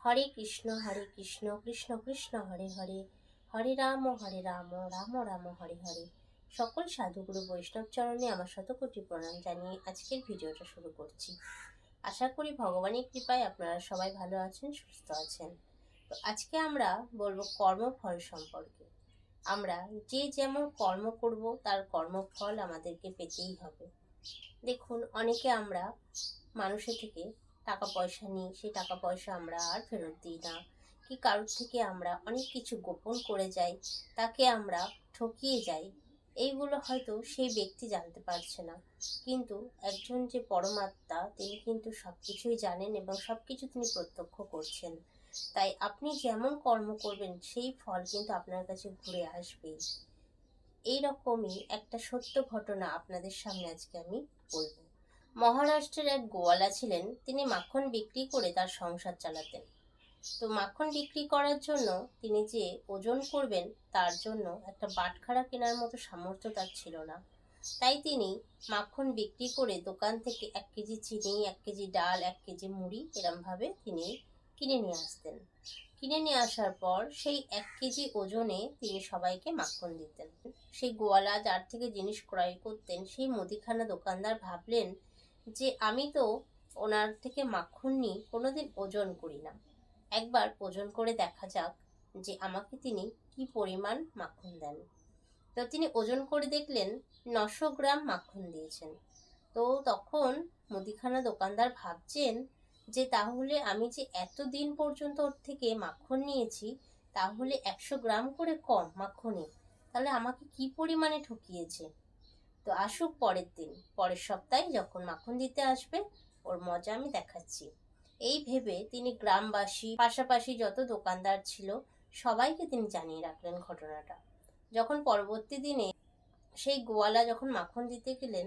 হরে কৃষ্ণ কৃষ্ণ কৃষ্ণ হরে হরে, হরে রাম রাম রাম হরে হরে। সকল সাধুগুরু বৈষ্ণব চরণে আমার শতকোটি প্রণাম জানিয়ে আজকের ভিডিওটা শুরু করছি। আশা করি ভগবানের কৃপায় আপনারা সবাই ভালো আছেন, সুস্থ আছেন। তো আজকে আমরা বলবো কর্মফল সম্পর্কে। আমরা যে যেমন কর্ম করব তার কর্মফল আমাদেরকে পেতেই হবে। দেখুন, অনেকে আমরা মানুষের থেকে টাকা পয়সা নিই, সেই টাকা পয়সা আমরা আর ফেরত দিই না, কি কারোর থেকে আমরা অনেক কিছু গোপন করে যাই, তাকে আমরা ঠকিয়ে যাই। এইগুলো হয়তো সেই ব্যক্তি জানতে পারছে না, কিন্তু একজন যে পরমাত্মা তিনি কিন্তু সব কিছুই জানেন এবং সব কিছু তিনি প্রত্যক্ষ করছেন। তাই আপনি যেমন কর্ম করবেন সেই ফল কিন্তু আপনার কাছে ঘুরে আসবেই। এইরকমই একটা সত্য ঘটনা আপনাদের সামনে আজকে আমি বলবো। মহারাষ্ট্রের এক গোয়ালা ছিলেন, তিনি মাখন বিক্রি করে তার সংসার চালাতেন। তো মাখন বিক্রি করার জন্য তিনি যে ওজন করবেন তার জন্য একটা বাটখারা কেনার মতো সামর্থ্য তার ছিল না। তাই তিনি মাখন বিক্রি করে দোকান থেকে 1 কেজি চিনি, 1 কেজি ডাল, 1 কেজি মুড়ি এরমভাবে তিনি কিনে নিয়ে আসতেন। কিনে নিয়ে আসার পর সেই 1 কেজি ওজনে তিনি সবাইকে মাখন দিতেন। সেই গোয়ালা যার থেকে জিনিস ক্রয় করতেন সেই মুদিখানা দোকানদার ভাবলেন যে আমি তো ওনার থেকে মাখন নিই, কোনোদিন ওজন করি না, একবার ওজন করে দেখা যাক যে আমাকে তিনি কি পরিমাণ মাখন দেন। তো তিনি ওজন করে দেখলেন 900 গ্রাম মাখন দিয়েছেন। তো তখন মুদিখানা দোকানদার ভাবছেন যে তাহলে আমি যে এতদিন পর্যন্ত ওর থেকে মাখন নিয়েছি, তাহলে 100 গ্রাম করে কম মাখনে, তাহলে আমাকে কি পরিমাণে ঠকিয়েছে। তো আসুক পরের দিন, পরের সপ্তাহে যখন মাখন দিতে আসবে ওর মজা আমি দেখাচ্ছি। এই ভেবে তিনি গ্রামবাসী, পাশাপাশি যত দোকানদার ছিল সবাইকে তিনি জানিয়ে রাখলেন ঘটনাটা। যখন পরবর্তী দিনে সেই গোয়ালা যখন মাখন দিতে গেলেন,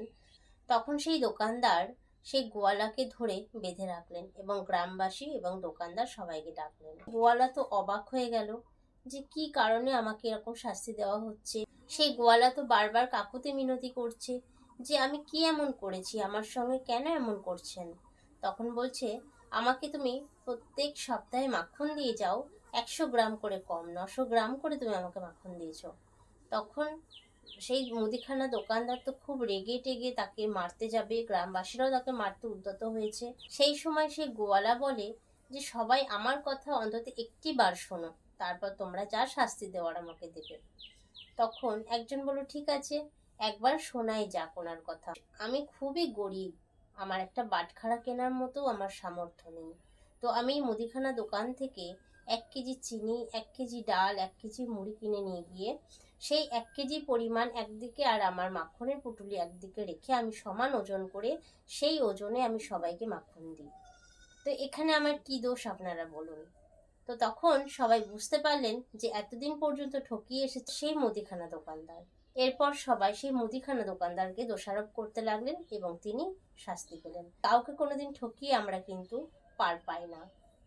তখন সেই দোকানদার সেই গোয়ালাকে ধরে বেঁধে রাখলেন এবং গ্রামবাসী এবং দোকানদার সবাইকে ডাকলেন। গোয়ালা তো অবাক হয়ে গেল যে কি কারণে আমাকে এরকম শাস্তি দেওয়া হচ্ছে। সেই গোয়ালা তো বারবার কাকুতি মিনতি করছে যে আমি কি এমন করেছি, আমার সঙ্গে কেন এমন করছেন। তখন বলছে, আমাকে তুমি প্রত্যেক সপ্তাহে মাখন দিয়ে যাও, 100 গ্রাম করে কম, 900 গ্রাম করে তুমি আমাকে মাখন দিয়েছো। তখন সেই মুদিখানা দোকানদার তো খুব রেগে টেগে তাকে মারতে যাবে, গ্রামবাসীরাও তাকে মারতে উদ্যত হয়েছে। সেই সময় সেই গোয়ালা বলে যে সবাই আমার কথা অন্তত একটি বার শোনো, তারপর তোমরা যা শাস্তি দেওয়ার আমাকে দেবে। তখন একজন বলল, ঠিক আছে, একবার শোনাই যাক ওনার কথা। আমি খুবই গরিব, আমার একটা বাটখারা কেনার মতো আমার সামর্থ্য নেই। তো আমি মুদিখানা দোকান থেকে 1 কেজি চিনি, 1 কেজি ডাল, 1 কেজি মুড়ি কিনে নিয়ে গিয়ে সেই 1 কেজি পরিমাণ একদিকে আর আমার মাখনের পুটুলি একদিকে রেখে আমি সমান ওজন করে সেই ওজনে আমি সবাইকে মাখন দিই। তো এখানে আমার কি দোষ আপনারা বলুন। তো তখন সবাই বুঝতে পারলেন যে এতদিন পর্যন্ত ঠকিয়ে এসেছে সেই মুদিখানা দোকানদার। এরপর সবাই সেই মুদিখানা দোকানদারকে দোষারোপ করতে লাগলেন এবং তিনি শাস্তি পেলেন। কাউকে কোনোদিন ঠকিয়ে আমরা কিন্তু পার পাই না,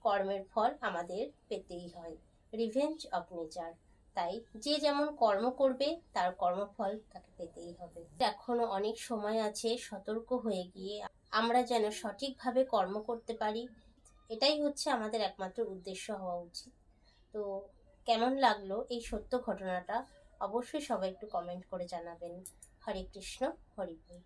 কর্মের ফল আমাদের পেতেই হয়। Revenge of nature. তাই যে যেমন কর্ম করবে তার কর্মফল তাকে পেতেই হবে। এখনো অনেক সময় আছে, সতর্ক হয়ে গিয়ে আমরা যেন সঠিকভাবে কর্ম করতে পারি, এটাই হচ্ছে আমাদের একমাত্র উদ্দেশ্য হওয়া উচিত। তো কেমন লাগলো এই সত্য ঘটনাটা অবশ্যই সবাই একটু কমেন্ট করে জানাবেন। হরে কৃষ্ণ, হরি বল।